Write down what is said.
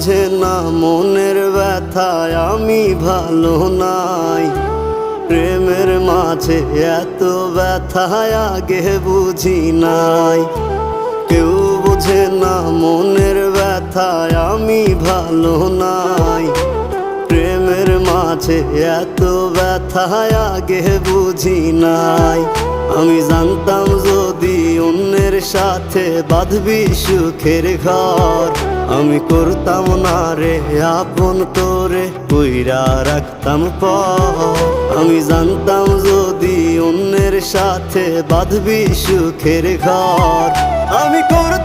বোঝে না মনের ব্যথায় আমি ভালো নাই। প্রেমের মাঝে এত ব্যথায় আগে বুঝি নাই। কেউ বোঝে না মনের ব্যথায় আমি ভালো নাই। প্রেমের মাঝে এত ব্যথায় আগে বুঝি নাই। আমি জানতাম যদি অন্যের সাথে বাঁধবি সুখের ঘর, আমি করতাম না রে আপন তোরে কইরা রাখতাম পর। আমি জানতাম যদি অন্যের সাথে বাঁধবি সুখের ঘর, আমি করতাম